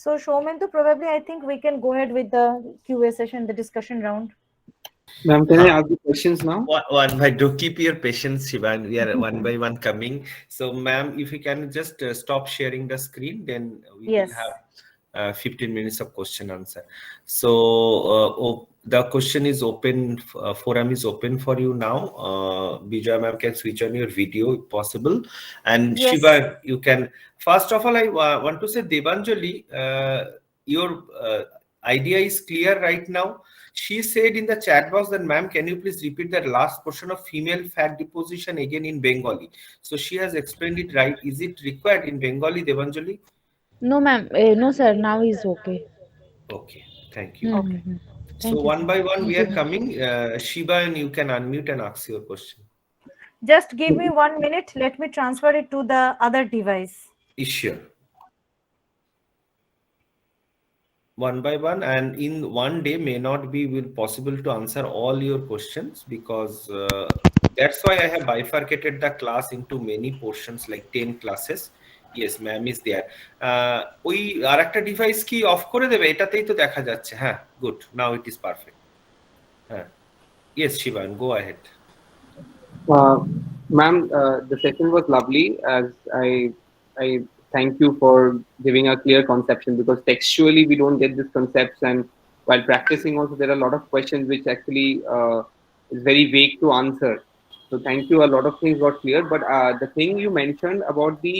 So Shaumentu, probably I think we can go ahead with the QA session, the discussion round. Ma'am, can I Uh, ask the questions now? one by do keep your patience, Shiva. We are one by one coming. So, ma'am, if you can just stop sharing the screen, then we will Yes. have 15 minutes of question answer. So, the question is open. Forum is open for you now. Bijoy ma'am can switch on your video if possible, and Yes. Shiva, you can. First of all, I want to say Devanjali, your idea is clear right now. She said in the chat box that, ma'am, can you please repeat that last portion of female fat deposition again in Bengali? So she has explained it right. Is it required in Bengali, Devanjali? No, ma'am. No, sir. Now is okay. Okay, thank you. Okay. Mm-hmm. So Thank you, one sir. by one, we Thank you, are ma'am. coming. Shiba, and you can unmute and ask your question. Just give me 1 minute. Let me transfer it to the other device. Sure. One by one, and in one day may not be will possible to answer all your questions, because that's why I have bifurcated the class into many portions, like 10 classes. Yes, ma'am is there. ওই আরেকটা device কি of করে দেবে? এটাতেই তো দেখা যাচ্ছে। হ্যাঁ, good, now it is perfect. হ্যাঁ, yes Shivan, go ahead. Uh, Ma'am, the session was lovely. As I thank you for giving a clear conception, because textually we don't get these concepts, and while practicing also there are a lot of questions which actually is very vague to answer. So thank you. A lot of things got clear, but the thing you mentioned about the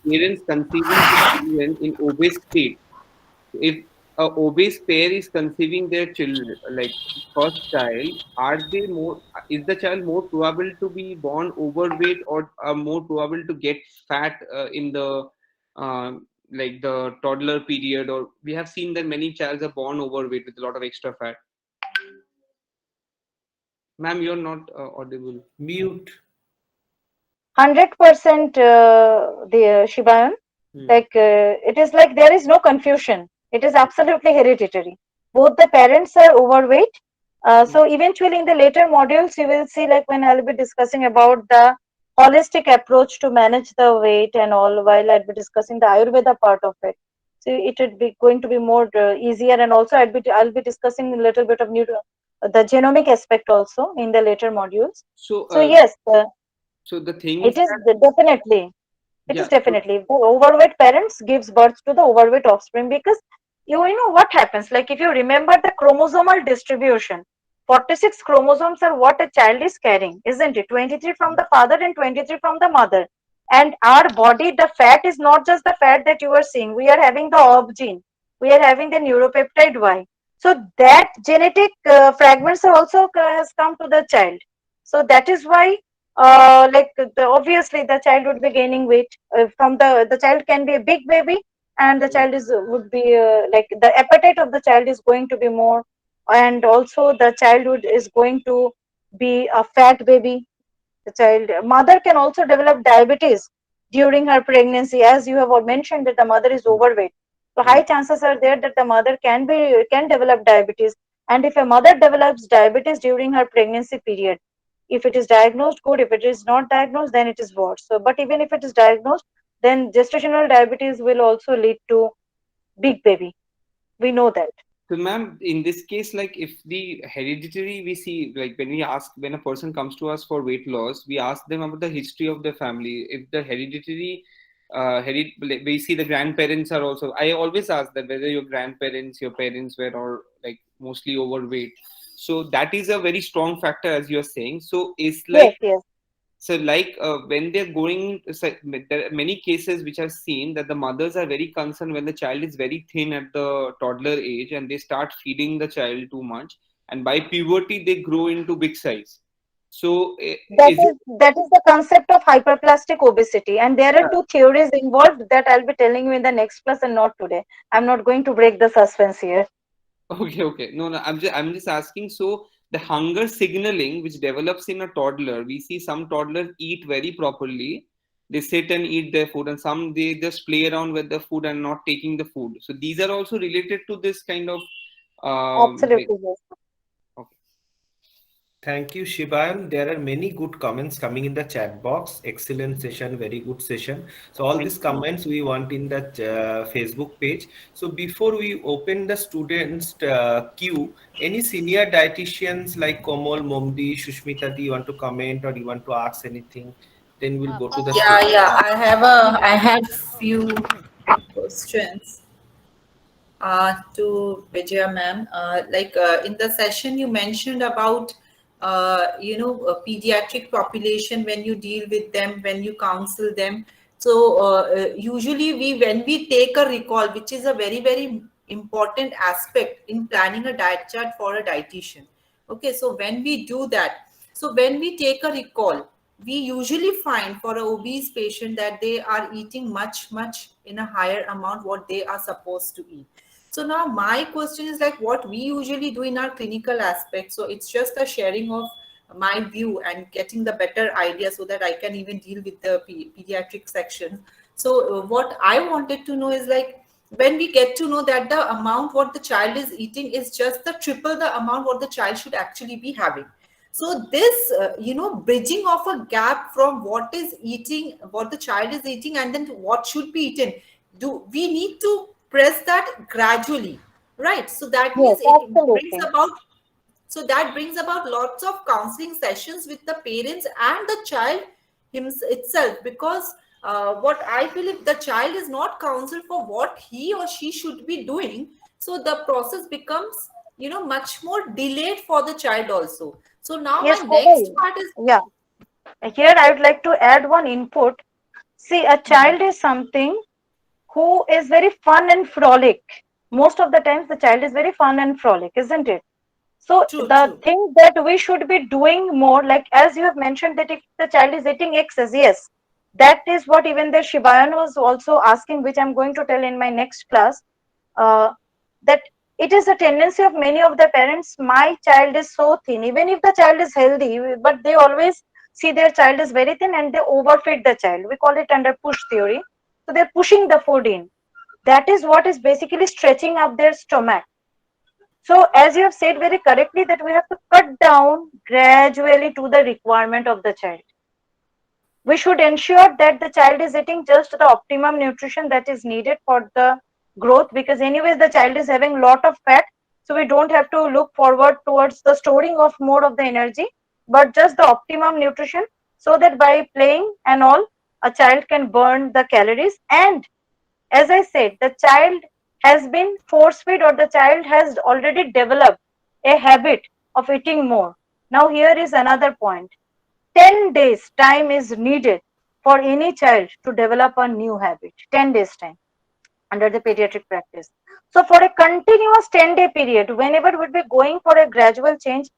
parents conceiving the children in obese state, if a obese pair is conceiving their children, like first child, are they more, is the child more probable to be born overweight, or more probable to get fat in the like the toddler period? Or we have seen that many childs are born overweight with a lot of extra fat. Ma'am, you're not audible. Mute. 100% the Shibayan. Hmm. Like it is like there is no confusion. It is absolutely hereditary. Both the parents are overweight. So eventually in the later modules, you will see like when I'll be discussing about the holistic approach to manage the weight and all, while I'll be discussing the Ayurveda part of it. So it would be going to be more easier, and also I'll be discussing a little bit of the genomic aspect also in the later modules. So, So yes, so the thing it is is that, definitely it is yeah. definitely the overweight parents gives birth to the overweight offspring, because you know what happens, like if you remember the chromosomal distribution, 46 chromosomes are what a child is carrying, isn't it? 23 from the father and 23 from the mother. And our body, the fat is not just the fat that you are seeing. We are having the ob gene, we are having the neuropeptide Y. So that genetic fragments are also has come to the child. So that is why like obviously the child would be gaining weight. From the child can be a big baby, and the child is would be like the appetite of the child is going to be more, and also the childhood is going to be a fat baby. The child mother can also develop diabetes during her pregnancy, as you have all mentioned that the mother is overweight. So Hmm. high chances are there that the mother can develop diabetes. And if a mother develops diabetes during her pregnancy period, if it is diagnosed, good. If it is not diagnosed, then it is worse. So but even if it is diagnosed, then gestational diabetes will also lead to big baby. We know that. So, ma'am, in this case, like if the hereditary, we see, like when we ask, when a person comes to us for weight loss, we ask them about the history of their family. If the hereditary, we see the grandparents are also. I always ask that whether your grandparents, your parents were or like mostly overweight. So that is a very strong factor, as you're saying. So it's Yes, like, yes. so, like when they're going, so there are many cases which I've seen that the mothers are very concerned when the child is very thin at the toddler age, and they start feeding the child too much, and by puberty they grow into big size. So, That is it? is the concept of hyperplastic obesity, and there are two theories involved that I'll be telling you in the next class and not today. I'm not going to break the suspense here. Okay, okay. No, no, I'm just asking. So the hunger signaling which develops in a toddler, we see some toddlers eat very properly. They sit and eat their food, and some they just play around with the food and not taking the food. So these are also related to this kind of like. Absolutely, yes. Okay. Thank you, Shivam. There are many good comments coming in the chat box. Excellent session, very good session. So all Thank these you. comments we want in the Facebook page. So before we open the students queue, any senior dietitians like Komal, Momdi, Shushmita, do you want to comment or you want to ask anything? Then we'll go to the Yeah, student. yeah. I had few questions to Vijaya ma'am. In the session you mentioned about a pediatric population when you deal with them, when you counsel them. So usually when we take a recall, which is a very important aspect in planning a diet chart for a dietitian. Okay, so when we do that, so when we take a recall, we usually find for a obese patient that they are eating much in a higher amount what they are supposed to eat. So now my question is like what we usually do in our clinical aspect. So it's just a sharing of my view and getting the better idea so that I can even deal with the pediatric section. So what I wanted to know is like when we get to know that the amount what the child is eating is just the triple the amount what the child should actually be having. So this bridging of a gap from what is eating, what the child is eating, and then what should be eaten, do we need to press that gradually, right? So that Yes, means it brings absolutely. about, so that brings about lots of counseling sessions with the parents and the child itself, because what I feel, if the child is not counseled for what he or she should be doing, so the process becomes much more delayed for the child also. So now my Yes, next Komal. part is, Yeah. Here I would like to add one input. See, a child is something who is very fun and frolic. Most of the times, the child is very fun and frolic, isn't it? So, true, the true, thing that we should be doing more, like as you have mentioned, that if the child is eating excess, yes, that is what even the Shibayan was also asking, which I'm going to tell in my next class. Uh, that it is a tendency of many of the parents. My child is so thin, even if the child is healthy, but they always see their child is very thin and they overfeed the child. We call it under push theory. So they're pushing the food in. That is what is basically stretching up their stomach. So as you have said very correctly, that we have to cut down gradually to the requirement of the child. We should ensure that the child is eating just the optimum nutrition that is needed for the growth, because anyways the child is having lot of fat, so we don't have to look forward towards the storing of more of the energy, but just the optimum nutrition, so that by playing and all, a child can burn the calories. And as I said, the child has been force fed, or the child has already developed a habit of eating more. Now here is another point. 10 days time is needed for any child to develop a new habit. 10 days time under the pediatric practice. So for a continuous 10-day period, whenever we'll be going for a gradual change,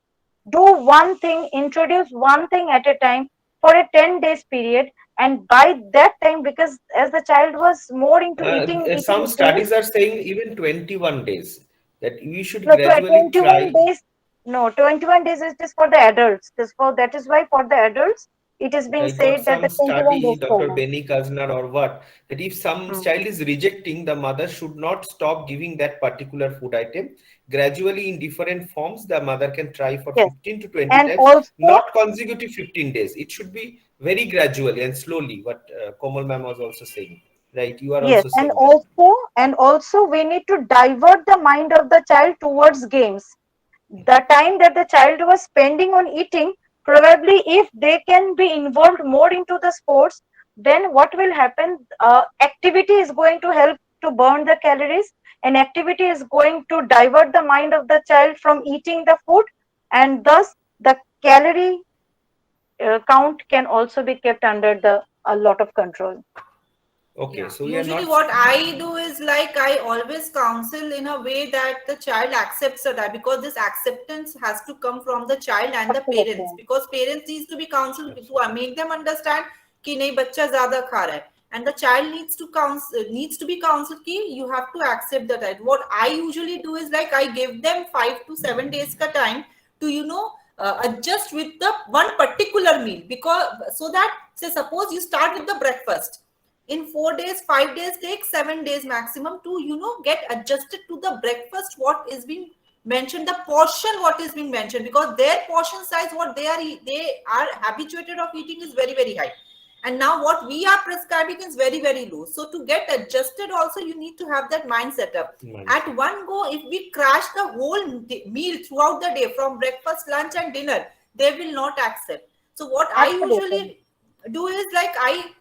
do one thing, introduce one thing at a time for a 10 days period. And by that time, because as the child was more into Some eating this, studies are saying even 21 days that we should no, gradually 21 try. days, no, 21 days is just for the adults. This for that is why for the adults it is being I got said that some the 21 study, days Dr. follow. Benny Kaznar or what, that if some Hmm. child is rejecting, the mother should not stop giving that particular food item. Gradually, in different forms, the mother can try for Yes, 15 to 20 and times, also not consecutive 15 days. It should be very gradually and slowly, what Komal ma'am was also saying. Right? You are yes, also saying that. and also we need to divert the mind of the child towards games. The time that the child was spending on eating, probably if they can be involved more into the sports, then what will happen? Activity is going to help to burn the calories, and activity is going to divert the mind of the child from eating the food, and thus the calorie count can also be kept under the a lot of control. Okay, yeah. so we are Usually, not. what I do is like I always counsel in a way that the child accepts the diet, because this acceptance has to come from the child and the parents, Absolutely. because parents needs to be counseled to make them understand कि नहीं बच्चा ज़्यादा खा रहा है, and the child needs to needs to be counseled कि you have to accept the diet. What I usually do is like I give them 5 to 7 days ka time to adjust with the one particular meal, because so that say suppose you start with the breakfast, in 4 days 5 days take 7 days maximum to get adjusted to the breakfast what is being mention the portion what is being mentioned, because their portion size what they are habituated of eating is very very high, and now what we are prescribing is very very low. So to get adjusted also you need to have that mindset up. At one go if we crash the whole meal throughout the day from breakfast, lunch and dinner, they will not accept. So what I Absolutely. usually do is like I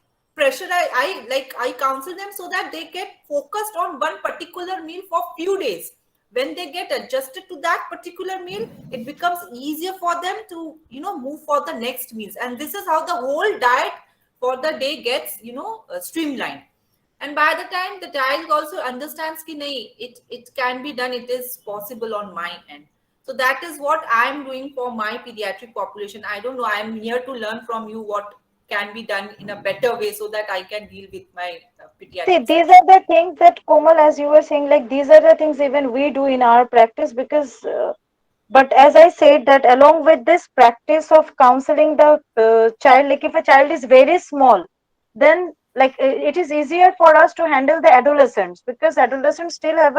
counsel them so that they get focused on one particular meal for few days. When they get adjusted to that particular meal, it becomes easier for them to move for the next meals, and this is how the whole diet for the day gets streamlined. And by the time the child also understands ki nahi, it can be done, it is possible on my end. So that is what I'm doing for my pediatric population. I don't know, I'm here to learn from you what can be done in a better way so that I can deal with my See, pediatric these section. are the things that Komal, as you were saying, like these are the things even we do in our practice because, but as I said, that along with this practice of counseling the child, like if a child is very small, then like it is easier for us to handle the adolescents because adolescents still have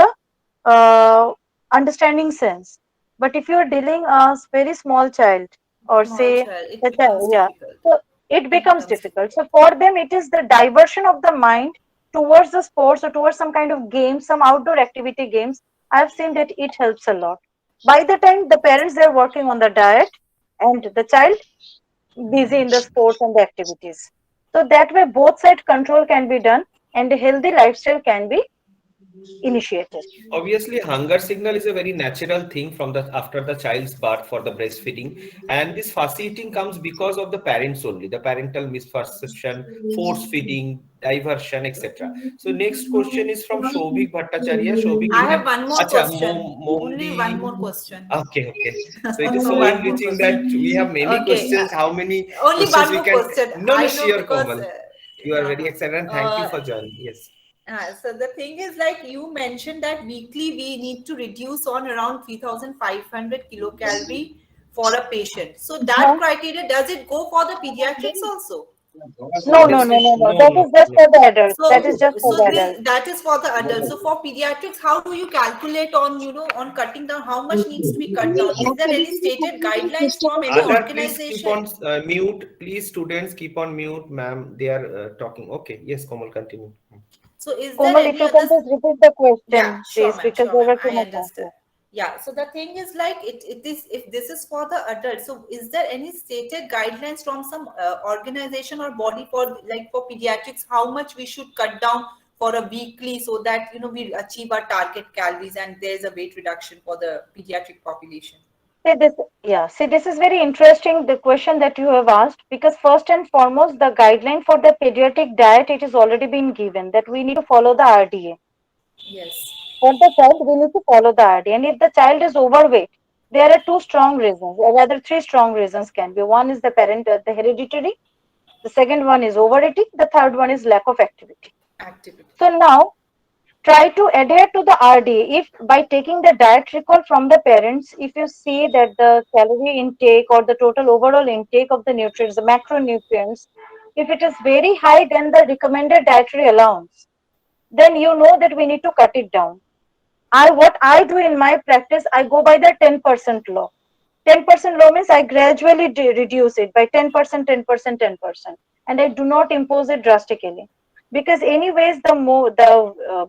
a understanding sense. But if you are dealing a very small child or Small say child, it a becomes child, yeah, difficult. so it It becomes becomes difficult. difficult. So for them, it is the diversion of the mind towards the sports or towards some kind of game, some outdoor activity games. I've seen that it helps a lot. By the time the parents they're working on the diet and the child busy in the sports and the activities. So that way both side control can be done and a healthy lifestyle can be initiated. Obviously, hunger signal is a very natural thing from the after the child's birth for the breastfeeding, and this fussy eating comes because of the parents only, the parental misperception, force feeding, diversion, etc. So next question is from Shobik Bhattacharya. Shobik, I you have have one more acha question. Only one Momdi. more question. Okay, okay. So it is so One more enriching question. that we have many Okay. questions. How many Only questions one we more can? question. No, no, I know sure, because Komal. You are yeah. very excited, and thank you Uh, for joining. Yes. so the thing is, like you mentioned, that weekly we need to reduce on around 3,500 kilocalorie for a patient. So that Uh-huh. criteria, does it go for the pediatrics also? No, no, no, Obviously, no, no. no, That no, is just no. for the adults. That is So, just for so the this adults. that is for the adults. So for pediatrics, how do you calculate on on cutting down? How much needs to be cut down? Is there any stated guidelines from any Other, please keep organization? on mute. Please, students, keep on mute, ma'am. They are talking. Okay. Yes, Komal, continue. So is there Komal, if any you other? can just repeat the Yeah, question, please, because sure, there ma'am. were too I much understood. answers. Yeah. So the thing is, like, it is if this is for the adults. So is there any stated guidelines from some organization or body for like for pediatrics? How much we should cut down for a weekly so that we achieve our target calories and there's a weight reduction for the pediatric population? See this, yeah. See, this is very interesting. The question that you have asked, because first and foremost, the guideline for the pediatric diet it is already been given that we need to follow the RDA. Yes. For the child, we need to follow the RDA, and if the child is overweight, there are two strong reasons, or rather three strong reasons can be. One is the parent, the hereditary. The second one is overeating. The third one is lack of activity. Activity. So now try to adhere to the RDA. If by taking the diet recall from the parents, if you see that the calorie intake or the total overall intake of the nutrients, the macronutrients, if it is very high than the recommended dietary allowance, then you know that we need to cut it down. What I do in my practice, I go by the 10% law. 10% law means I gradually reduce it by 10%, 10%, 10%, and I do not impose it drastically. Because anyways, the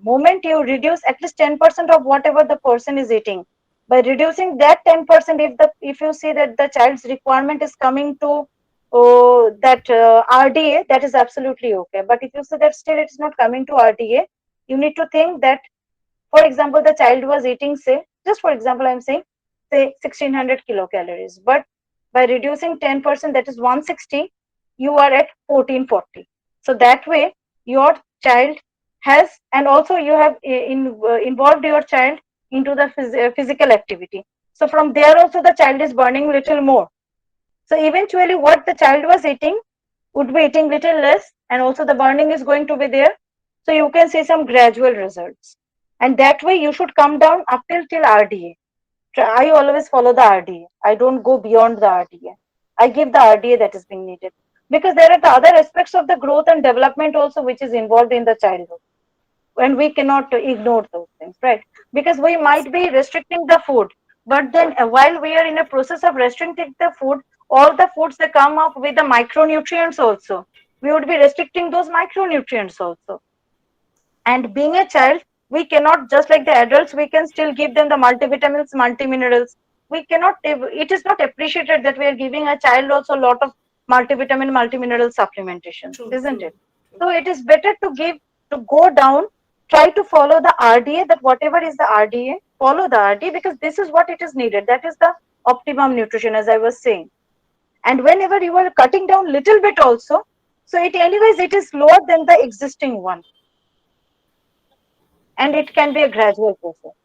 moment you reduce at least 10% of whatever the person is eating, by reducing that 10%, if you see that the child's requirement is coming to that RDA, that is absolutely okay. But if you see that still it's not coming to RDA, you need to think that, for example, the child was eating, say, just for example, I'm saying, say 1600 kilocalories, but by reducing 10%, that is 160, you are at 1440. So that way, your child has, and also you have involved your child into the physical activity. So from there also, the child is burning little more. So eventually, what the child was eating would be eating little less, and also the burning is going to be there. So you can see some gradual results. And that way you should come down up till RDA. I always follow the RDA. I don't go beyond the RDA. I give the RDA that is being needed. Because there are the other aspects of the growth and development also which is involved in the childhood. And we cannot ignore those things, right? Because we Yes. might be restricting the food. But then while we are in a process of restricting the food, all the foods that come up with the micronutrients also, we would be restricting those micronutrients also. And being a child, we cannot, just like the adults, we can still give them the multivitamins, multiminerals. We cannot, it is not appreciated that we are giving a child also a lot of multivitamin, multimineral supplementation, True, isn't true, it? true. So it is better to give, to go down, try to follow the RDA, that whatever is the RDA, follow the RDA, because this is what it is needed. That is the optimum nutrition, as I was saying. And whenever you are cutting down little bit also, so it anyways, it is lower than the existing one, and it can be a gradual process.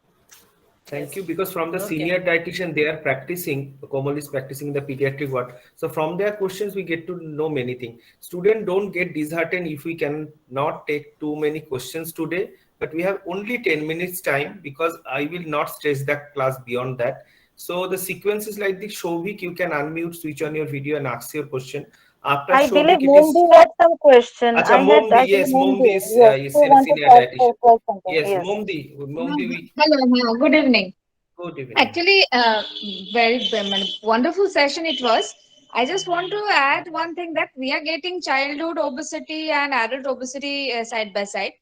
Thank Yes. you. Because from the Okay. senior dietitian, they are practicing, Komal is practicing the pediatric ward. So from their questions, we get to know many things. Students don't get disheartened if we can not take too many questions today, but we have only 10 minutes time because I will not stretch the class beyond that. So the sequence is like this: Shovik, you can unmute, switch on your video and ask your question. After I believe Shovik, it is Momdi had some question. Acha I Momdi. think Yes, Momdi, Momdi yes, is who a wanted senior to dietitian. ask something. Yes, Yes. Momdi, we Hello, hello, good evening. good evening. Actually, wonderful session it was. I just want to add one thing that we are getting childhood obesity and adult obesity side by side.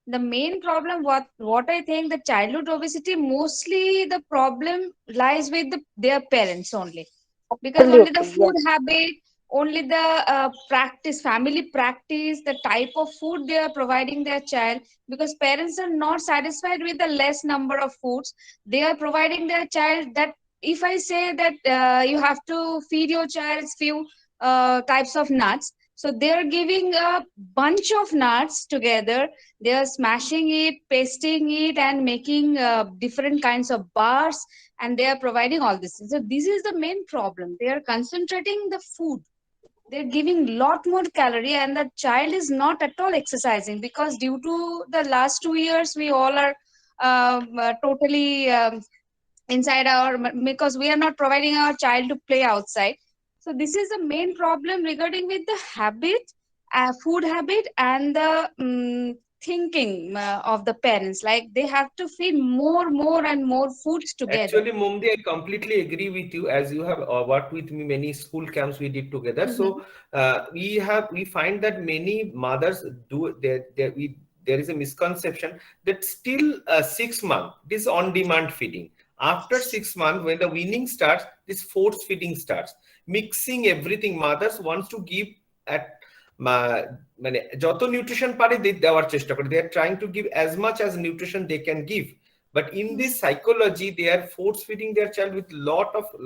The main problem, what I think, the childhood obesity mostly the problem lies with their parents only, because only the Absolutely, food yes. habit, only the practice, family practice, the type of food they are providing their child, because parents are not satisfied with the less number of foods they are providing their child. That if I say that you have to feed your child few types of nuts, so they are giving a bunch of nuts together, they are smashing it, pasting it, and making different kinds of bars, and they are providing all this. So this is the main problem, they are concentrating the food, they're giving lot more calorie, and the child is not at all exercising, because due to the last 2 years we all are totally inside our, because we are not providing our child to play outside. So this is the main problem regarding with the habit, food habit, and the thinking of the parents, like they have to feed more and more foods together. Actually, Mumdi, I completely agree with you. As you have worked with me, many school camps we did together. Mhm. So we find that many mothers do there is a misconception that still 6 months this on-demand feeding. After 6 months, when the weaning starts, this force feeding starts. Mixing everything, mothers wants to give at মানে যত nutrition পারে দেওয়ার চেষ্টা করে, they are trying to give as much as nutrition they can give. But in this psychology, they are force feeding their child with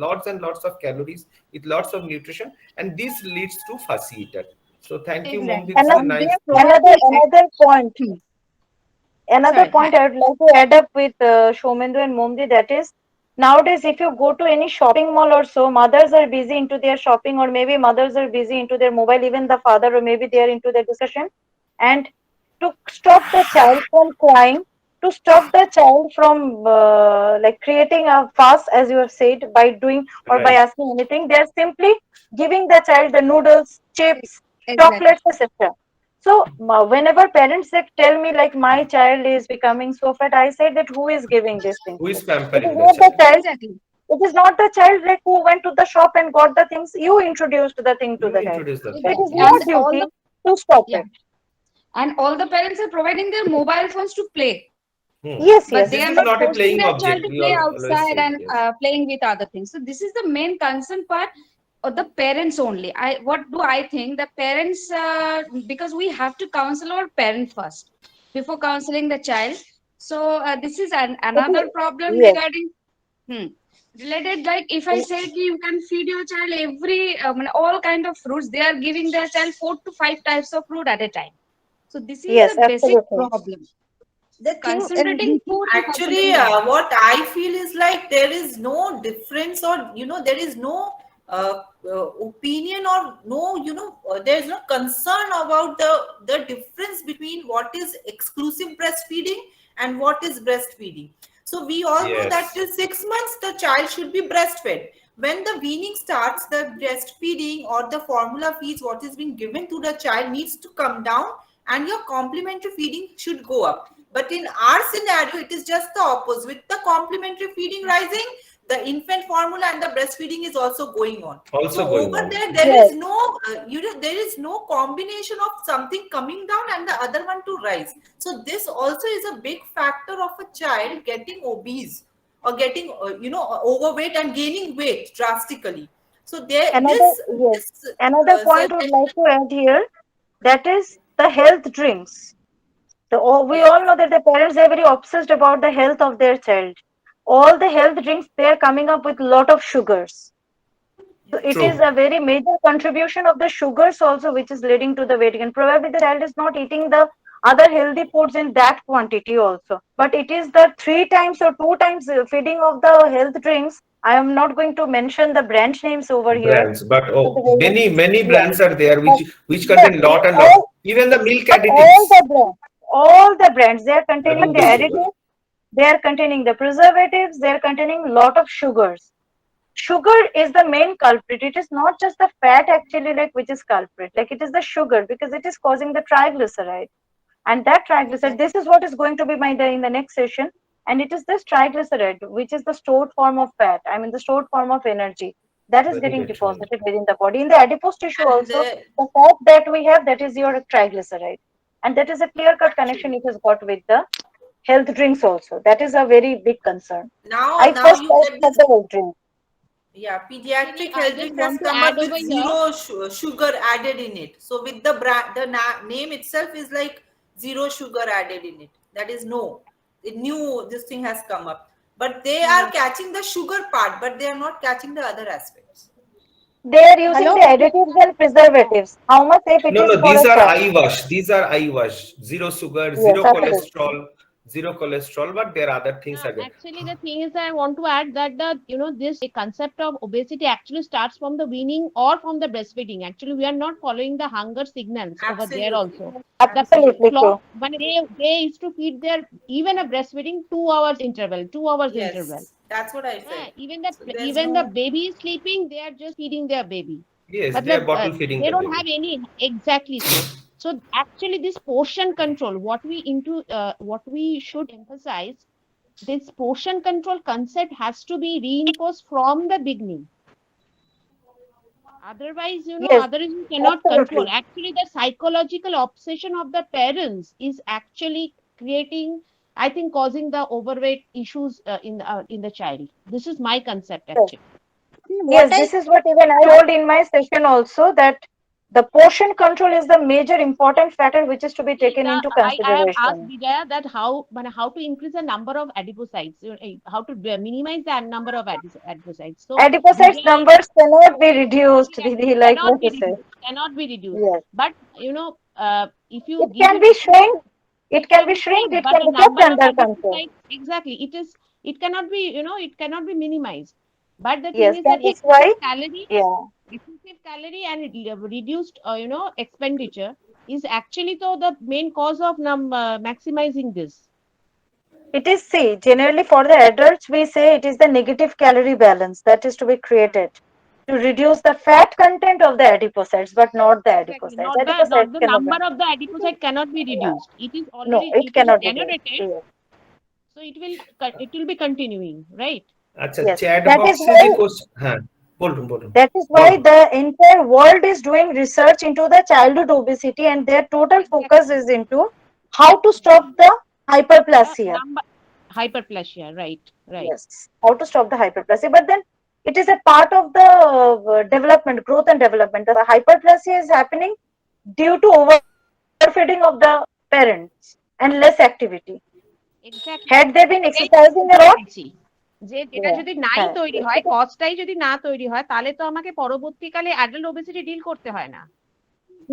lots and lots of calories, with lots of nutrition, and this leads to fussy eater. So thank you, Momdi. Exactly, This is a Another, and they nice. are providing another point. Hmm. Another Sorry. point I would like to add up with Shomendu and Momdi, that is, nowadays if you go to any shopping mall or so, mothers are busy into their shopping, or maybe mothers are busy into their mobile, even the father, or maybe they are into their discussion. And to stop the child from crying, to stop the child from like creating a fuss, as you have said, by doing or by Right. asking anything, they are simply giving the child the noodles, chips, Exactly. chocolates, etc. So whenever parents like tell me like my child is becoming so fat, I say that who is giving these things Who to? is It is pampering the not the child? child. Exactly. It is not the child like who went to the shop and got the things. You introduced the thing to You the child. introduce the So thing. it is Exactly. Yes. your And all duty the, to stop yeah, it. and all the parents are providing their mobile phones to play, Hmm. Yes, but yes. they This are is not not a forcing playing their child object. to We play all always outside say and yes. playing with other things. So this is the main concern part of the parents only. I What do I think, the parents, because we have to counsel our parent first before counseling the child. So this is It is, another problem yes. regarding, hmm, related, like if I say ki you can feed your child every all kind of fruits, they are giving their child 4 to 5 types of fruit at a time. So this is Yes, the basic absolutely. problem. The thing, Concentrating food and actually, concentrating the habit. what I feel is like there is no difference, or there is no opinion, or no, there is no concern about the difference between what is exclusive breastfeeding and what is breastfeeding. So we all know that Yes. till 6 months the child should be breastfed. When the weaning starts, the breastfeeding or the formula feeds, what is being given to the child, needs to come down, and your complementary feeding should go up. But in our scenario, it is just the opposite. With the complementary feeding rising, The infant formula and the breastfeeding is also going on. So Also going over on. there, there Yes. is no, there is no combination of something coming down and the other one to rise. So this also is a big factor of a child getting obese or getting, overweight and gaining weight drastically. So there, Another, yes, this another point would suggestion, like to add here, that is the health drinks. We yes, all know that the parents are very obsessed about the health of their child. All the health drinks, they are coming up with lot of sugars. So it is True. a very major contribution of the sugars also which is leading to the weight gain. Probably the child is not eating the other healthy foods in that quantity also. But it is the 3 times or 2 times feeding of the health drinks. I am not going to mention the brand names over here. Brands, but But oh, many yeah, brands are there but which yes, contain they lot and lot. all, Even the milk but additives, all the brands, they are containing remove the the sugar. additives, they are containing the preservatives, they are containing lot of sugars. Sugar is the main culprit. It is not just the fat actually like which is culprit. Like it is the sugar because it is causing the triglyceride. And that triglyceride, this is what is going to be my in the next session. And it is this triglyceride, which is the stored form of fat. I mean the stored form of energy that is Very getting detrimental. deposited within the body. In the adipose tissue and also, the fat that we have, that is your triglyceride. And that is a clear-cut connection actually, it has got with the health drinks also. That is a very big concern. now I now first you talked get about this. the health drink. Yeah, Actually, pediatric I health just drink has want to come add up over with here. zero sugar added in it. So with the brand, the name itself is like zero sugar added in it. That is no, the new this thing has come up, but they are Yes. catching the sugar part, but they are not catching the other aspects. They are using Hello? the additives and preservatives. How much safe it No, is no, for these a are child? eye wash. These are eye wash. Zero sugar, Yes, absolutely. zero cholesterol, but there are other things again. Actually, the thing is that I want to add that this concept of obesity actually starts from the weaning or from the breastfeeding. Actually, we are not following the hunger signals over there Absolutely, also. The Absolutely absolutely. clock, true. when they used to feed their even a breastfeeding 2 hours interval, 2 hours interval. Yes, that's what I Yeah, felt. even the So there's even the no baby is sleeping, they are just feeding their baby. Yes, But they are bottle feeding they the don't have baby. any exactly so. So actually, this portion control, what we should emphasize, this portion control concept has to be reinforced from the beginning. Otherwise, Yes, otherwise you cannot control. absolutely. Actually, the psychological obsession of the parents is actually creating, I think, causing the overweight issues in the child. This is my concept Yes, actually. What yes, I this is what even I told in my session also that the portion control is the major important factor which is to be See, taken into I have asked consideration. Vijaya that how to increase the number of adipocytes, how to minimize the number of adipocytes. So Adipocytes Vijaya, numbers cannot be reduced, exactly, Didi, like cannot what be you say. reduced, cannot be reduced. Yes. But if you It give can it be enough, shrink, it it can can be be shrink, shrink, it but can the be kept number of under control. adipocytes, exactly, it cannot be, it cannot be minimized. But the thing Yes, is that that is why, yeah. excessive calorie and reduced, expenditure is actually the main cause of maximizing this. It is, see, generally for the adults, we say it is the negative calorie balance that is to be created to reduce the fat content of the adipocytes, but not the Exactly. adipocytes. Not the Adipocytes cannot be. number of the adipocyte cannot be Yeah. reduced. No, it It is cannot be there. generated, Yes. so it will be continuing, right? আচ্ছা Yes. Chat That is বক্সে why যে question, হ্যাঁ বলুন বলুন that is why বলুন। the entire world is doing research into the childhood obesity and their total focus Exactly. is into how to stop the The hyperplasia. number hyperplasia, right, right. Yes, how to stop the hyperplasia. But then it is a part of the development, growth and development. The hyperplasia is happening due to overfeeding of the parents and less activity. Exactly. Had they been এটাই exercising a lot, বলছি যে এটা yeah, যদি নাই হ্যাঁ, তৈরি হয়, কজটাই যদি না তৈরি হয়, তাহলে তো আমাকে পরবর্তীকালে অ্যাডাল্ট ওবেসিটি ডিল করতে হয় না।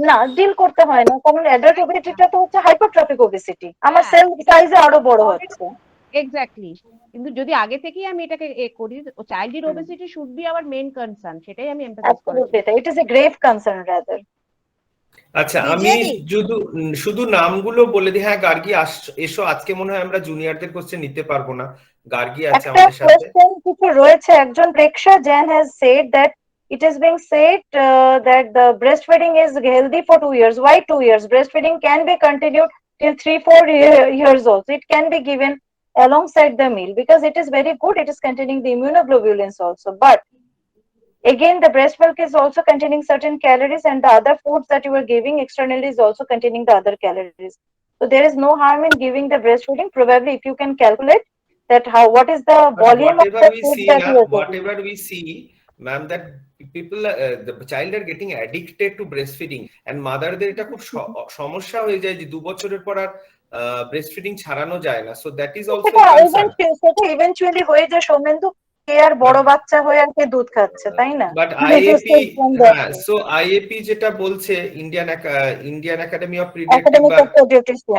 না ডিল করতে হয় না কারণ অ্যাডাল্ট তাই না? ওবেসিটিটা তো হচ্ছে হাইপারট্রফিক ওবেসিটি আমার হ্যাঁ, সেল এটা সাইজে আরো বড় অলরেডি হচ্ছে এক্স্যাক্টলি। কিন্তু যদি আগে থেকেই আমি এটাকে করি, child obesity should be our main concern, সেটাই আমি এমফাসাইজ করার অ্যাবসলিউটলি চেষ্টা it is a grave concern rather আচ্ছা আমি বিজয়াদি, শুধু শুধু নামগুলো বলে দিই। হ্যাঁ গার্গী এসো, আজকে মনে হয় আমরা জুনিয়রদের কোশ্চেন নিতে পারবো না, গার্গী আছে একটা আমাদের সাথে। কোয়েশ্চেন কিছু রয়েছে একজন Preksha Gen has said that it is being said that the breastfeeding is healthy for 2 years. Why 2 years? Breastfeeding can be continued till 3-4 years also. It can be given alongside the meal because it is very good. It is containing the immunoglobulins also. But again, the breast milk is also containing certain calories, and the other foods that you are giving externally is also containing the other calories. So there is no harm in giving the breastfeeding. Probably, if you can calculate that how what is the But volume of the food that you are taking. whatever we see, ma'am, that people, the child are getting addicted to breastfeeding, and মাদারদের এটা খুব সমস্যা হয়ে যায় যে 2 বছরের পর আর breastfeeding ছাড়ানো যায় না, so that is also a concern. সেটা ইভেন্চুয়ালি হয়ে যায় সৌমেন্দু, কে আর বড় বাচ্চা হয়ে আর কে দুধ খাচ্ছে, তাই না? But It is IAP, said from that হ্যাঁ, way. সো আইএপি যেটা বলছে Indian academy of pediatric Academic বা of pediatrician.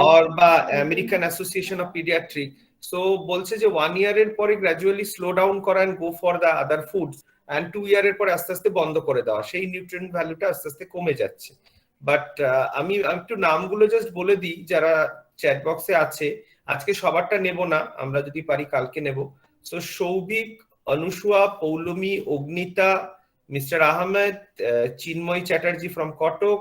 American association of pediatric, so বলছে যে 1 ইয়ারের পরে গ্র্যাজুয়ালি স্লো ডাউন করা and go for the other foods, and 2 ইয়ারের পরে আস্তে আস্তে বন্ধ করে দেওয়া, সেই নিউট্রিয়েন্ট ভ্যালুটা আস্তে আস্তে কমে যাচ্ছে। বাট আমি একটু নামগুলো জাস্ট বলে দিই যারা চ্যাট বক্সে আছে, আজকে সবারটা নেব না, আমরা যদি পারি কালকে নেব। So Souvik, Anusuya, Poulami, Agnita, mister Ahmed, Chinmoy Chatterjee from Cuttack,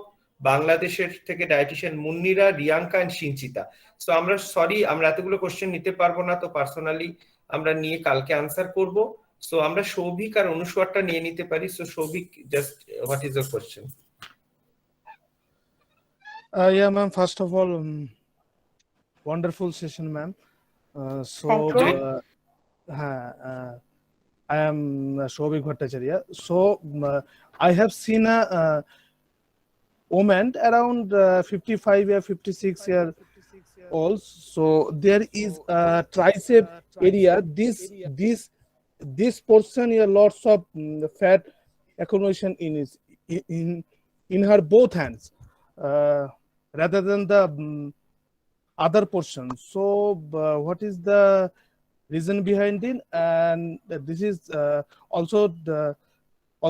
বাংলাদেশের থেকে dietician Munnira, Riyanka and Sinchita. So আমরা সরি, আমরা এতগুলো কোশ্চেন নিতে পারবো না, তো পার্সোনালি আমরা নিয়ে কালকে আনসার করব। সো আমরা সৌভিক আর অনুসুয়ারটা নিয়ে নিতে পারি। So Souvik, just what is your question? Yeah, ma'am. First of all, wonderful session, ma'am. Thank you. I am Shobhik Bhattacharya. So I have seen a woman around 55 or 56 year old. So there is a tricep area. This portion here lots of fat accumulation in her both hands, rather than the other portion. So what is the reason behind it? And this is also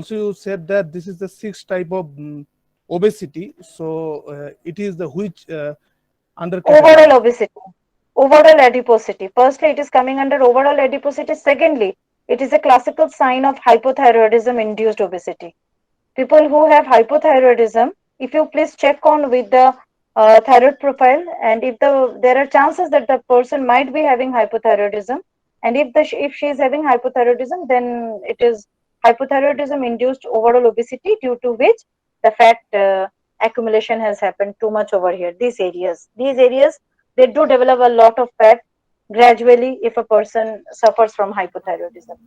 you said that this is the sixth type of obesity. So it is the which under Overall obesity, overall adiposity. Firstly, it is coming under overall adiposity. Secondly, it is a classical sign of hypothyroidism induced obesity. People who have hypothyroidism, if you please check on with the thyroid profile, and if there are chances that the person might be having hypothyroidism, and if she is having hypothyroidism, then it is hypothyroidism induced overall obesity, due to which the fat accumulation has happened too much over here. These areas they do develop a lot of fat gradually if a person suffers from hypothyroidism.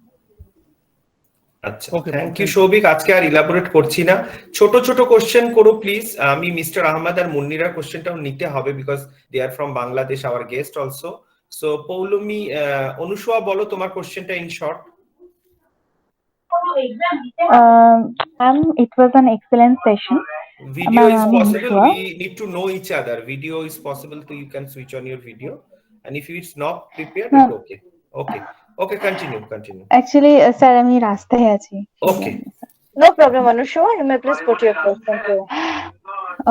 আচ্ছা, thank you Souvik, আজকে আর elaborate করছি না, ছোট ছোট question করো please. আমি mister Ahmad আর মুন্নিরার কোশ্চেনটাও নিতে হবে because they are from Bangladesh, our guest also. So Poulami, Anusuya, বলো তোমার কোশ্চেনটা in short. It was an excellent session. Video is possible. We need to know each other. Video is possible, so you can switch on your video. And if it's not prepared, it's okay. Okay, continue. Actually, sir, আমি রাস্তায় আছি। Okay. No problem, Anusha. You may please put your question through.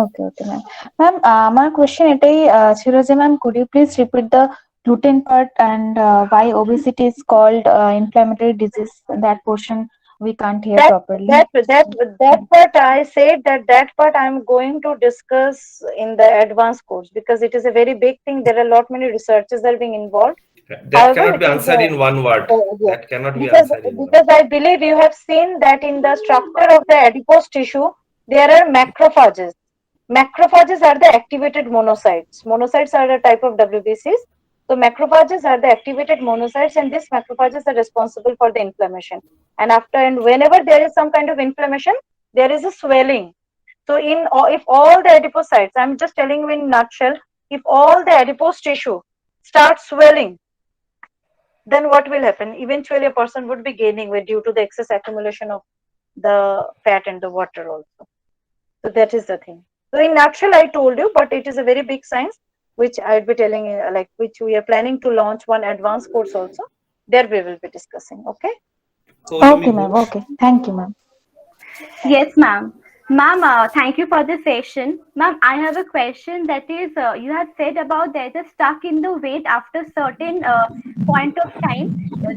Okay, ma'am. Ma'am, আমার question এটাই ছিল যে ma'am, could you please repeat the gluten part and why obesity is called inflammatory disease? That portion we can't hear properly. That part I said that part I'm going to discuss in the advanced course because it is a very big thing. There are a lot many researches that are being involved. That cannot be answered in one word. That cannot be answered in one word. Because I believe you have seen that in the structure of the adipose tissue, there are macrophages. Macrophages are the activated monocytes. Monocytes are a type of WBCs. So macrophages are the activated monocytes, and these macrophages are responsible for the inflammation. And whenever there is some kind of inflammation, there is a swelling. So if all the adipocytes, I'm just telling you in a nutshell, if all the adipose tissue starts swelling, then what will happen? Eventually a person would be gaining weight due to the excess accumulation of the fat and the water also. So that is the thing. So in nutshell I told you, but it is a very big science which I'll be telling you, like which we are planning to launch one advanced course also. There we will be discussing. Okay, ma'am. Okay, thank you, ma'am. Yes, ma'am. Ma'am, thank you for the session. Ma'am, I have a question that is, you have said about there is a stuck in the weight after certain point of time.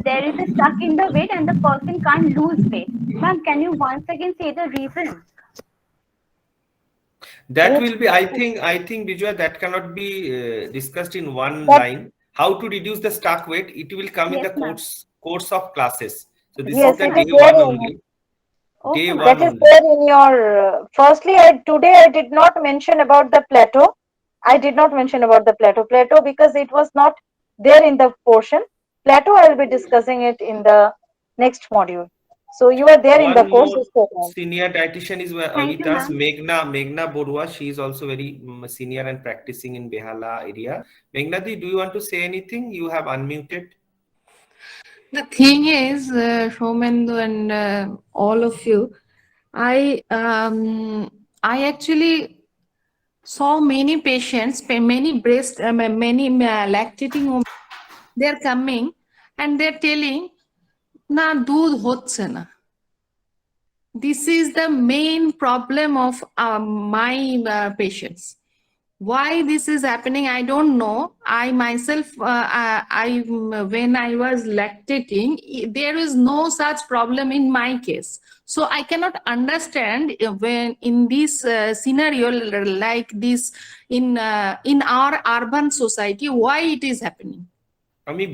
There is a stuck in the weight and the person can't lose weight. Ma'am, can you once again say the reason? That will be, I think, Bijoya, that cannot be discussed in one line. how to reduce the stuck weight, it will come in Yes, the ma'am. course of classes. So this is Yes, the it is day there one in, only. Day Okay, one that ma'am. is only. there in your, firstly, today I did not mention about the plateau. I did not mention about the plateau because it was not there in the portion. Plateau, I will be discussing it in the next module. So you are there in the One course. more senior dietitian is Thank with you, us, ma'am. Meghna Borua. She is also very senior and practicing in Behala area. Meghna di, do you want to say anything? You have unmuted. The thing is, Shomendu and all of you, I actually saw many patients, many breast, many lactating women. They're coming and they're telling, "Na doodh hocche na." This is the main problem of my patients. Why this is happening, I don't know. I myself, I when I was lactating, there is no such problem in my case. So I cannot understand when in this scenario like this in our urban society why it is happening. আমি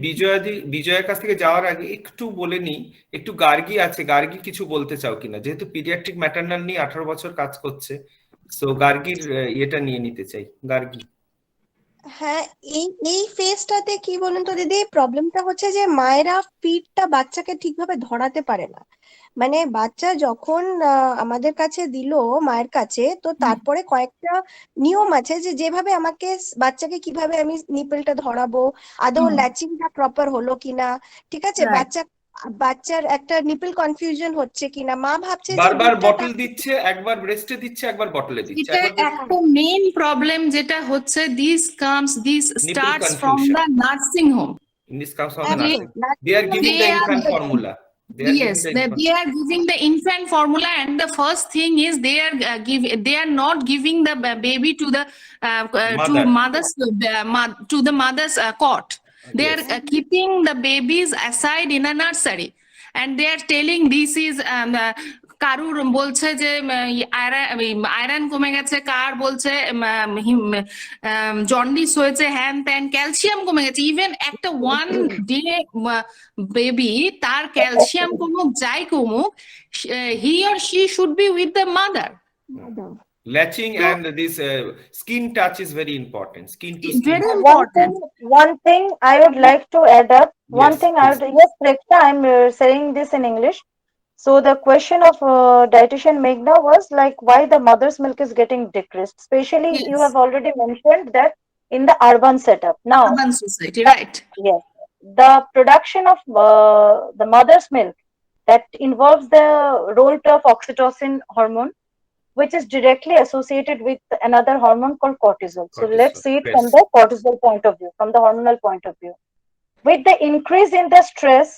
বিজয়ের কাছ থেকে যাওয়ার আগে একটু বলে নিই, একটু গার্গী আছে, গার্গী কিছু বলতে চাও কিনা, যেহেতু পিডিয়াট্রিক ম্যাটারনাল নিয়ে 18 বছর কাজ করছে, সো গার্গীর এটা নিয়ে নিতে চাই। গার্গী। হ্যাঁ, এই ফেজটাতে কি বলুন তো দিদি, প্রবলেমটা হচ্ছে যে মায়েরা ফিডটা বাচ্চাকে ঠিকভাবে ধরাতে পারে না। মানে বাচ্চা যখন আমাদের কাছে দিল মায়ের কাছে, তো তারপরে কয়েকটা নিয়ম আছে যে যেভাবে আমাকে বাচ্চাকে কিভাবে আমি নিপেলটা ধরাবো, আদৌ ল্যাচিংটা প্রপার হলো কিনা, ঠিক আছে, বাচ্চার একটা নিপল কনফিউশন হচ্ছে কিনা, মা ভাবছে যে বারবার দুধটা বটল দিচ্ছে, একবার ব্রেস্টে দিচ্ছে, একবার বটলে দিচ্ছে, এটা একটা মেইন প্রবলেম যেটা হচ্ছে this starts from the nursing home. This comes from the একদম nursing. They are giving the infant formula. Yes, they are giving the infant formula, and the first thing is they are not giving the baby to the Mother. to the mother's cot. They Yes. are keeping the babies aside in a nursery, and they are telling this is কারুর বলছে যে iron কমে গেছে, কার বলছে jaundice হয়েছে, হ্যান ত্যান, calcium কমে গেছে। ইভেন একটা ওয়ান ডে বেবি, তার ক্যালসিয়াম কমুক যাই কমুক, he or she should be with the mother. Latching and this skin touch is very important. Skin to skin. Very important. One thing I would like to add up. One Yes, thing I please. would, yes, Prekta, I'm saying this in English. So the question of dietitian Meghna was like why the mother's milk is getting decreased. Especially Yes. you have already mentioned that in the urban setup. Now, Urban society, right. yes, the production of the mother's milk that involves the role of oxytocin hormone, which is directly associated with another hormone called cortisol. So let's see it from Stress. the cortisol point of view, from the hormonal point of view. With the increase in the stress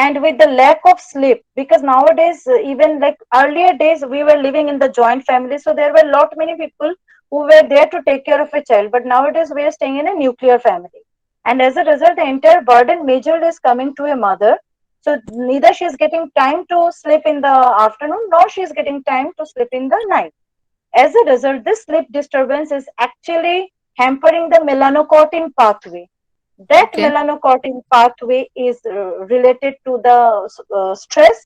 and with the lack of sleep, because nowadays even like earlier days we were living in the joint family, so there were lot many people who were there to take care of a child, but nowadays we are staying in a nuclear family, and as a result the entire burden majorly is coming to a mother. So neither she is getting time to sleep in the afternoon nor she is getting time to sleep in the night. As a result, this sleep disturbance is actually hampering the melanocortin pathway. That Okay. melanocortin pathway is related to the stress,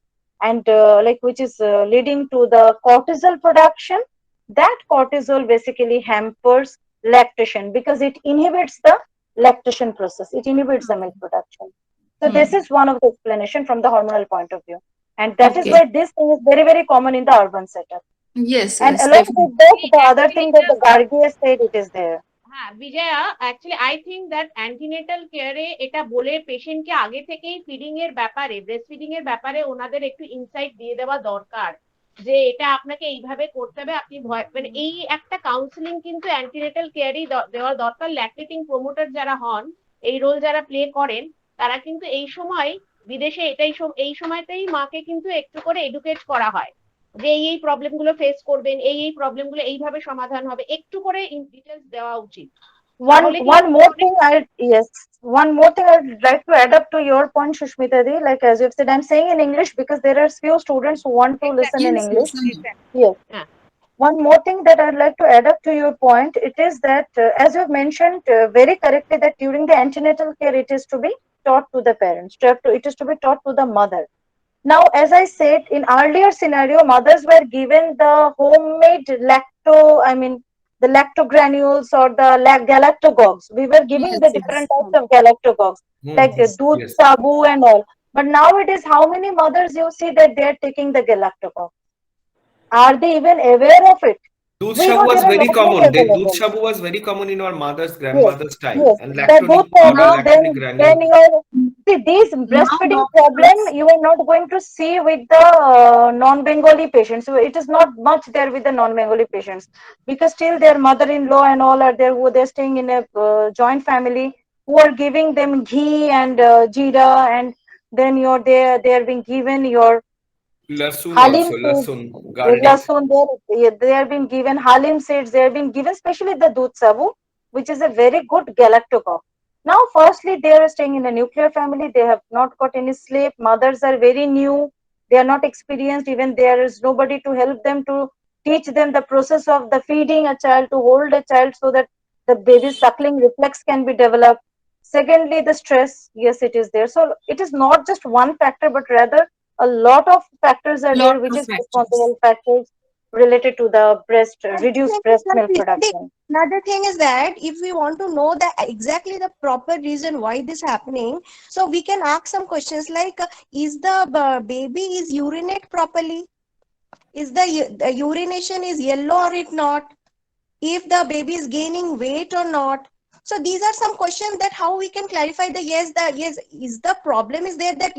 and like which is leading to the cortisol production. That cortisol basically hampers lactation because it inhibits the lactation process, it inhibits the milk production. So this is one of the explanation from the hormonal point of view, and that is Okay. why this thing is very very common in the urban setup. Yes, And yes, along definitely. with that, the other Actually, thing that the Gargi has said, it is there. হ্যাঁ Bijoya, actually I think that antenatal কেয়ারে এটা বলে পেশেন্টকে আগে থেকেই feeding এর ব্যাপারে, breast feeding এর ব্যাপারে ওনাদের একটু ইনসাইট দিয়ে দেওয়া দরকার যে এটা আপনাকে এইভাবে করতে হবে, আপনি ভয়, মানে এই একটা কাউন্সিলিং কিন্তু অ্যান্টিনেটাল কেয়ারই দেওয়া দরকার। ল্যাকটেটিং প্রমোটার যারা হন, এই রোল যারা প্লে করেন, তারা কিন্তু এই সময় বিদেশে এই সময়তেই মাকে কিন্তু একটু করে এডুকেট করা হয় যে এই প্রবলেম গুলো ফেস করবেন, এই প্রবলেম গুলো এইভাবে সমাধান হবে, একটু করে ইন ডিটেলস দেওয়া উচিত। One more thing one more thing I'd like to add up to your point, Shushmita Di. Like as you've said, I'm saying in English because there are few students who want to listen in Yes, English. yes, Yes. One more thing that I'd like to add up to your point, it is that, as you've mentioned very correctly, that during the antenatal care, it is to be taught to the parents, it is to be taught to the mother. Now, as I said, in earlier scenario, mothers were given the homemade the lactogranules or the galactogogues. We were giving Yes, the yes. different types of galactogogues, like Hmm. doodh Yes. sabu and all. But now it is how many mothers you see that they are taking the galactogogue? Are they even aware of it? Doodh We shabu don't was even very know it common. Doodh available. shabu was very common in our mother's, Yes, grandmother's time. yes. And The doodh lactonic sabu, powder, Now, lactonic then granule. your see these now breastfeeding problem doctors, you are not going to see with the non-Bengali patients. So it is not much there with the non-Bengali patients because still their mother-in-law and all are there who they're staying in a joint family who are giving them ghee and jeera, and then they are being given your Lasun Halim also, seeds, lasun, garlic. lasun, they are being given Halim seeds, they are being given especially the Dudh Sabu, which is a very good galactocog. Now, firstly, they are staying in a nuclear family, they have not got any sleep, mothers are very new, they are not experienced, even there is nobody to help them to teach them the process of the feeding a child, to hold a child so that the baby's suckling reflex can be developed. Secondly, the stress, yes, it is there. So it is not just one factor, but rather a lot of factors are lot there, which of is factors. responsible factors related to the Another reduced thing is breast that milk production. another thing is that if we want to know the exactly the proper reason why this happening, so we can ask some questions like, is the baby is urinate properly? Is the urination is yellow or it not? If the baby is gaining weight or not? So these are some questions that how we can clarify the yes is the problem is there that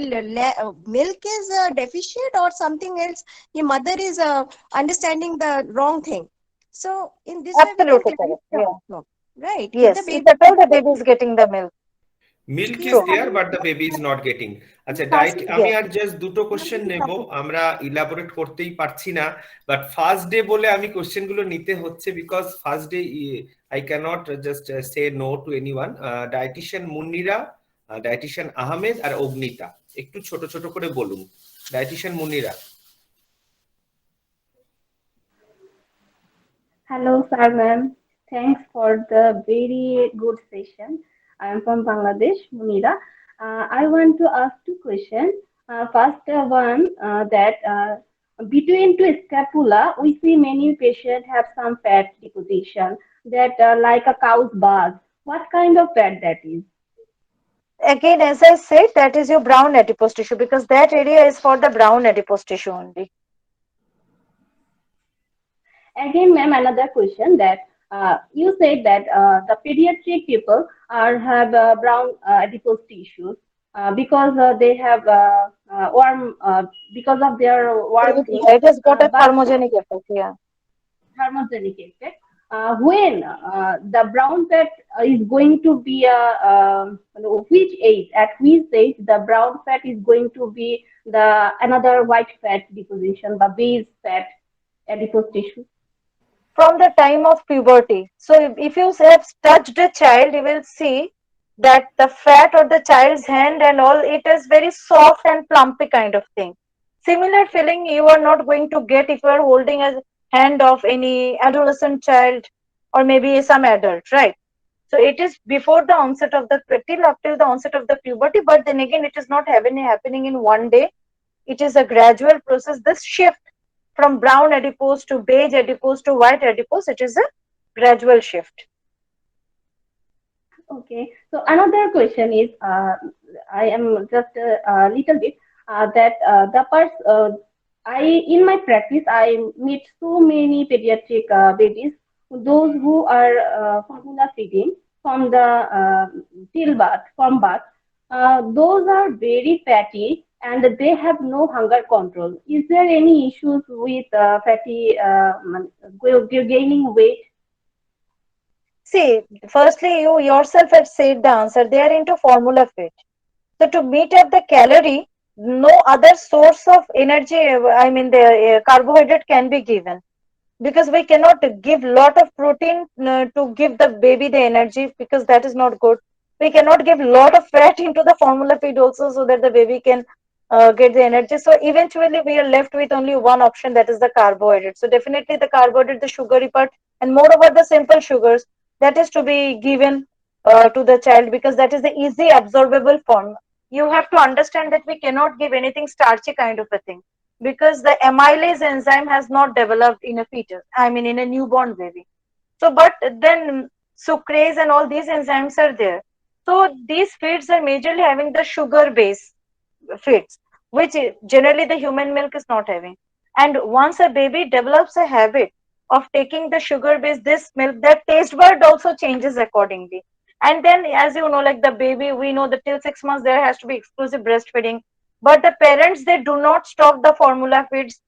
milk is deficient or something else, the mother is understanding the wrong thing. So in this way we can Absolutely correct. clarify Yeah. also, right, if the Yes. If baby at all the baby is getting the milk. Milk is yes, True. There but the baby is not getting. আচ্ছা, diet firstly আমি Yes. আর just দুটো question নেব, আমরা elaborate করতেই পারছি না, but first day বলে আমি কোশ্চেন গুলো নিতে হচ্ছে because first day I cannot just say no to anyone. Dietician Munnira, dietician Ahmed আর অগ্নিতা, একটু ছোট ছোট করে বলুন। Dietician Munnira. Hello, sir, ma'am. Thanks for the very good session. I am from Bangladesh, Munira. I want to ask two questions. First one, that between two scapula, we see many patients have some fat deposition that like a cow's buzz. What kind of fat that is? Again, as I said, that is your brown adipose tissue because that area is for the brown adipose tissue only. Again, ma'am, another question that you said that the pediatric people are have brown adipose tissues because they have warm because of their warm thing, It has got a but thermogenic effect. Yeah. thermogenic effect. When the brown fat is going to be which age, at which age the brown fat is going to be the another white fat deposition, the base fat adipose tissue. From the time of puberty. So if you have touched a child, you will see that the fat or the child's hand and all, it is very soft and plumpy kind of thing. Similar feeling you are not going to get if you are holding a hand of any adolescent child or maybe some adult, right? So it is before the onset of the till up till the onset of the puberty, but then again it is not happening in one day. It is a gradual process. This shift from brown adipose to beige adipose to white adipose, it is a gradual shift. Okay, so another question is, I am just a little bit that the part I in my practice I meet so many pediatric babies, those who are formula feeding from the till birth, from birth. Those are very fatty and they have no hunger control. Is there any issues with fatty gaining weight? See, firstly, you yourself have said the answer. They are into formula fit. So to meet up the calorie, no other source of energy, the carbohydrate can be given because we cannot give lot of protein to give the baby the energy because that is not good. We cannot give lot of fat into the formula feed also so that the baby can get the energy. So eventually we are left with only one option, that is the carbohydrate. So definitely the carbohydrate, the sugary part, and moreover the simple sugars, that is to be given to the child, because that is the easy absorbable form. You have to understand that we cannot give anything starchy kind of a thing, because the amylase enzyme has not developed in a fetus, I mean in a newborn baby. So but then sucrase and all these enzymes are there. So these feeds are majorly having the sugar base feeds, which generally the human milk is not having. And once a baby develops a habit of taking the sugar based this milk, that taste bud also changes accordingly. And then, as you know, like the baby, we know that till 6 months there has to be exclusive breastfeeding. But the parents, they do not stop the formula feeds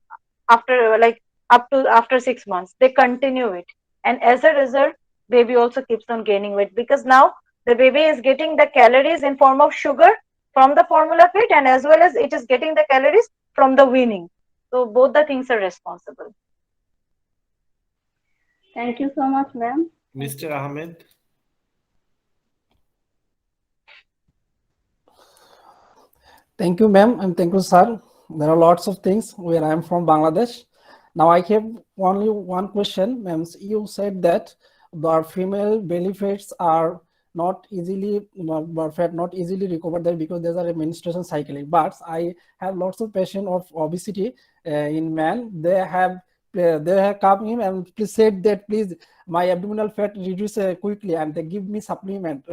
after like up to after 6 months. They continue it. And as a result, baby also keeps on gaining weight, because now the baby is getting the calories in form of sugar from the formula feed, and as well as it is getting the calories from the weaning. So both the things are responsible. Thank you so much, ma'am. Mr. Ahmed. Thank you, ma'am, and thank you, sir. There are lots of things where I am from Bangladesh. Now I have only one question, ma'am. You said that the female belly fats are not easily fat not easily recovered there because there's a menstruation cycle. But I have lots of patients of obesity in men. They have come in and please said that please my abdominal fat reduce quickly, and they give me supplement.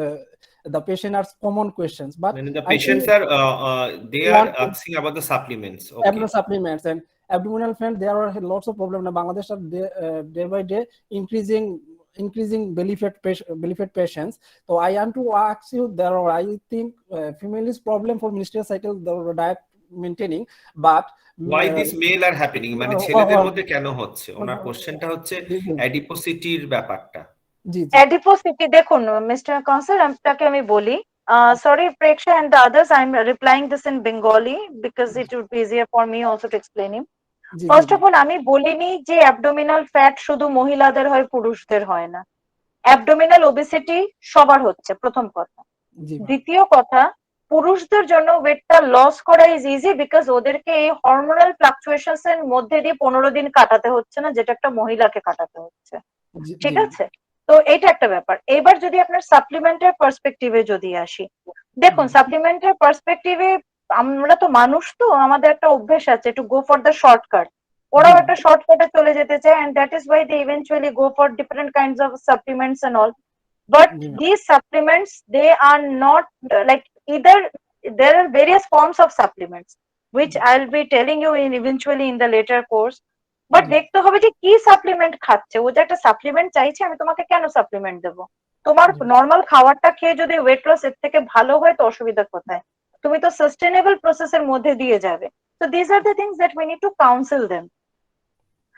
The patient asks common questions, but When the I patients think are they are want asking about the supplements. abdominal Okay. supplements and abdominal fat. There are lots of problems in Bangladesh. Are day by day increasing belly fat patients. So I want to ask you, there are, I think female is problem for menstrual cycle, the diet maintaining, but Why this male are happening, মানে ছেলেদের মধ্যে কেন হচ্ছে? ওনার কোশ্চেনটা হচ্ছে অ্যাডিপোসিটির ব্যাপারটা। জি জি অ্যাডিপোসিটি দেখুন mister consul, আপনাকে আমি বলি, sorry Preksha and the others, I'm replying this in Bengali because it would be easier for me also to explain him. G G first of all আমি বলিনি যে অ্যাবডোমিনাল ফ্যাট শুধু মহিলাদের হয় পুরুষদের হয় না। অ্যাবডোমিনাল ওবেসিটি সবার হচ্ছে, প্রথম কথা। জি ম্যাম দ্বিতীয় কথা, পুরুষদের জন্য ওয়েটটা লস করা ইজ ইজি, বিকজ ওদেরকে এই হরমোনাল ফ্লাকচুয়েশনস এর মধ্যে দিয়ে 15 দিন কাটাতে হচ্ছে না, যেটা একটা মহিলাকে কাটাতে হচ্ছে। জি জি ঠিক ম্যাম আছে, তো এটা একটা ব্যাপার। এবার যদি আপনার সাপ্লিমেন্টের পার্সপেক্টিভে যদি আসি, দেখুন সাপ্লিমেন্টের পার্সপেক্টিভে আমরা তো মানুষ, তো আমাদের একটা অভ্যেস আছে to go for the shortcut. জি ওরাও ম্যাম একটা শর্টকাটে চলে যেতে চায়, and that is why they eventually go for different kinds of supplements and all. But G ma'am these supplements, they are not like either, there are various forms of supplements which I'll be telling you in eventually in the later course. But জি দেখতে হবে যে কি supplement খাচ্ছে। ও যে একটা supplement চাইছে, আমি তোমাকে কেন সাপ্লিমেন্ট দেবো? তোমার জি নর্মাল খাবারটা খেয়ে যদি ওয়েট লস এর থেকে ভালো হয়, তো অসুবিধা কোথায়? তুমি তো সাস্টেনেবল প্রসেসের মধ্যে দিয়ে যাবে। So these are the things that we need to counsel them.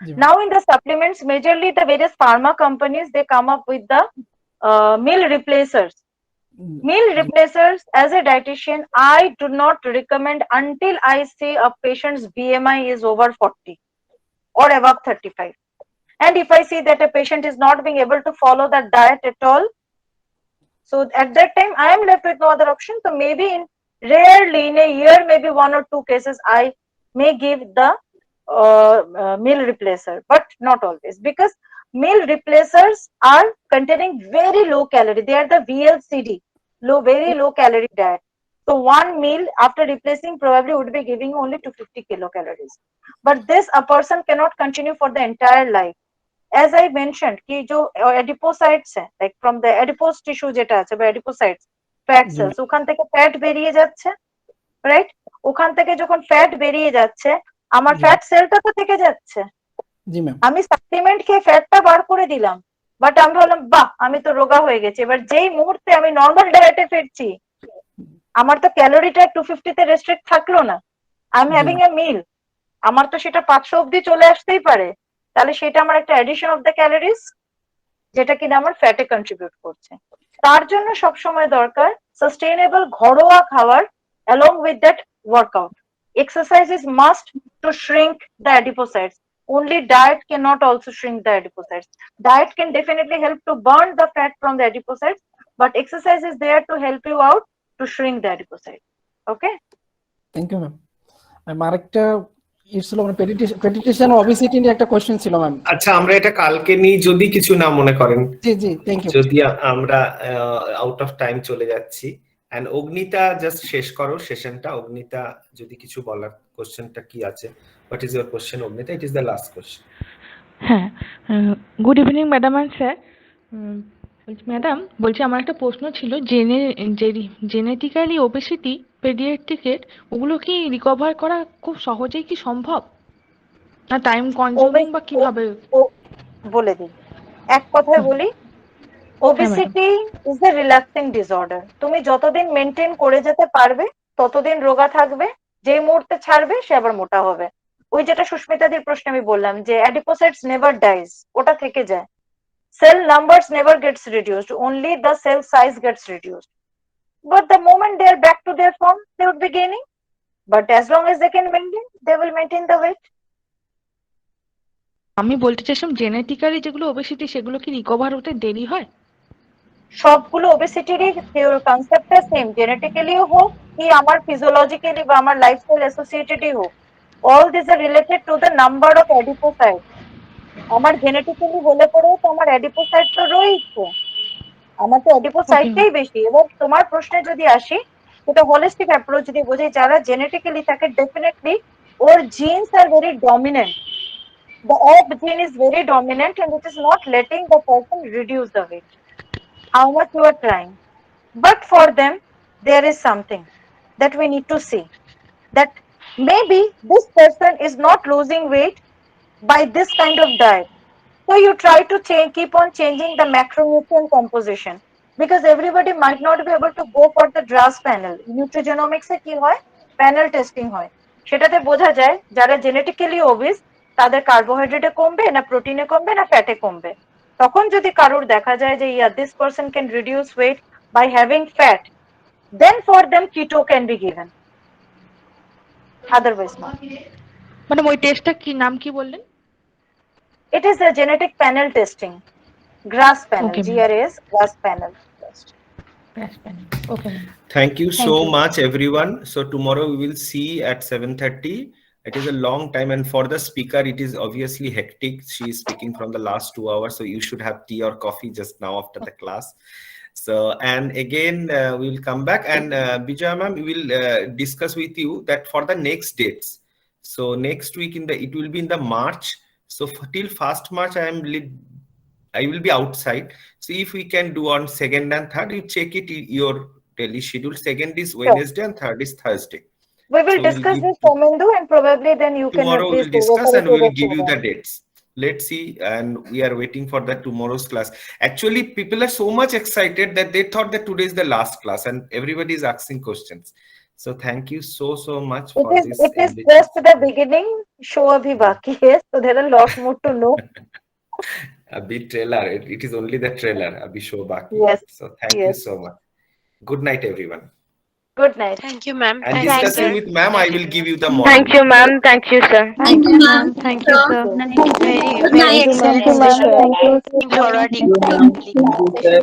G ma'am Now in the supplements, majorly the various pharma companies, they come up with the meal replacers. Meal G replacers, as a dietitian, I do not recommend until I see a patient's BMI is over 40 or above 35. And if I see that a patient is not being able to follow that diet at all, so at that time I am left with no other option. So maybe in rarely in a year, maybe 1 or 2 cases, I may give the meal replacer, but not always, because meal replacers are containing very low calorie. They are the VLCD, very low calorie diet. So one meal after replacing probably would be giving only 250 kilocalories. But this a person cannot continue for the entire life. As I mentioned, कि जो adipocytes है, like from the adipose tissue যেটা আছে বা adipocytes, fat জি cells, ma'am ওখান থেকে fat বেরিয়ে যাচ্ছে, রাইট? ওখান থেকে যখন ফ্যাট বেরিয়ে যাচ্ছে, আমার জি ফ্যাট সেলটা তো থেকে যাচ্ছে। জি ম্যাম আমি সাপ্লিমেন্ট খেয়ে ফ্যাটটা বার করে দিলাম, বাট আমি ভাবলাম বাহ আমি তো রোগা হয়ে গেছি। এবার যেই মুহূর্তে আমি নর্মাল ডায়েটে ফিরছি, আমার তো ক্যালোরিটা 250-তে রেস্ট্রিক্ট থাকলো না। আই এম জি হ্যাভিং ম্যাম এ মিল, আমার তো সেটা 500 অব্দি চলে আসতেই পারে। তাহলে সেটা আমার একটা অ্যাডিশন অফ দ্য ক্যালোরিজ, যেটা কিনা আমার ফ্যাটে কন্ট্রিবিউট করছে। তার জন্য সবসময় দরকার সাস্টেইনেবল ঘরোয়া খাবার, along with that workout. Exercise is must to shrink the adipocytes. Only diet cannot also shrink the adipocytes. Diet can definitely help to burn the fat from the adipocytes, but exercise is there to help you out to shrink the adipocytes. Okay? Thank you ma'am আরেকটা ছিল মানে paediatrician obesity নিয়ে একটা question ছিল ma'am. আচ্ছা, আমরা এটা কালকে নিই যদি কিছু না মনে করেন। জি জি, থ্যাংক ইউ। যদি আমরা আউট অফ টাইম চলে যাচ্ছি। এন্ড অগ্নিতা জাস্ট শেষ করো সেশনটা। অগ্নিতা যদি কিছু বলার, কোশ্চেনটা কি আছে? What is your question Agnita? It is the last question. হ্যাঁ, good evening madam and sir. বলছি ম্যাডাম, বলছি আমার একটা প্রশ্ন ছিল, জেনেটিক্যালি ওবেসিটি পেডিয়াট্রিকের ওগুলো কি রিকভার করা খুব সহজেই কি সম্ভব, না টাইম কনজিউমিং বা কিভাবে? বলে দিই, এক কথায় বলি, হ্যাঁ madam. Obesity is a relaxing disorder. তুমি যতদিন মেনটেন করে যেতে পারবে ততদিন রোগা থাকবে, যে মুহূর্তে ছাড়বে সে আবার মোটা হবে। ওই যেটা সুস্মিতাদির প্রশ্নে আমি বললাম যে অ্যাডিপোসাইটস নেভার ডাইজ, ওটা থেকে যায়। Cell numbers never gets reduced, only the cell size gets reduced. But the moment they are back to their form, they would be gaining. But as long as they can maintain, they will maintain the weight. আমি বলতে চাইছিলাম genetically যেগুলো obesity সেগুলো কি recover হতে দেরি হয়? সবগুলো ওবেসিটিরই কনসেপ্টটা সেম, জেনেটিক্যালিও হোক কি আমার ফিজিওলজিক্যালি বা আমার লাইফস্টাইল অ্যাসোসিয়েটেডই হোক, all these are related to the number of adipocytes. আমার জেনেটিক্যালি হলে পরেও তো আমার অ্যাডিপোসাইট তো রয়েছে, আমার তো অ্যাডিপোসাইটটাই বেশি। এবার তোমার প্রশ্নে যদি আসি, সেটা হোলিস্টিক অ্যাপ্রোচ দিয়ে বোঝাই, যারা জেনেটিক্যালি থাকে ডেফিনেটলি ওর জিনস আর very dominant, the OB gene is very dominant and it is not letting the person reduce the weight how much you are trying. But for them there is something that we need to see, that maybe this person is not losing weight by this kind of diet. So you try to keep on changing the macronutrient composition, because everybody might not be able to go for the DRAS panel. Nutrigenomics এ কি হয়, panel testing হয়, সেটাতে বোঝা যায় যারা genetically ওবিস তাদের কার্বোহাইড্রেটে কমবে না প্রোটিনে কমবে না ফ্যাটে কমবে। তখন যদি কারোর দেখা যায় যে this person can reduce weight by having fat, then for them keto can be given, otherwise not. Madam ওই টেস্টটা কি নাম কি বললেন? It is a genetic panel testing, GRAS panel, Okay, ma'am. GRAS, GRAS panel test. GRAS panel. Okay, ma'am. Thank you Thank so you. much, everyone. So tomorrow we will see at 7:30. It is a long time, and for the speaker, it is obviously hectic. She is speaking from the last 2 hours, so you should have tea or coffee just now after the class. So, and again, we will come back, and Bijoya ma'am, we will discuss with you that for the next dates. So next week it will be in the March. So till 1st March, I will be outside. So if we can do on 2nd and 3rd, you check it your daily schedule. 2nd is Wednesday and 3rd is Thursday. We will discuss this, Somendu, and probably then you can Tomorrow at we least will discuss and we will give you the program. dates. Let's see, and we are waiting for the tomorrow's class. Actually, people are so much excited that they thought that today is the last class, and everybody is asking questions. So thank you so much for this. It is just the beginning. Show abhi baki hai, so there are a lot more to know. A bit trailer. It is only the trailer. Abhi show baki. Yes. So thank you so much. Good night, everyone. Good night. Thank you, ma'am. And Thank you, discussing sir. with ma'am, I will give you the model. Thank you, ma'am. Thank you, sir. Thank you, ma'am. Thank you, sir. Good Very, night. very excellent Thank you, ma'am. session. Thank you. Looking forward Thank you, sir.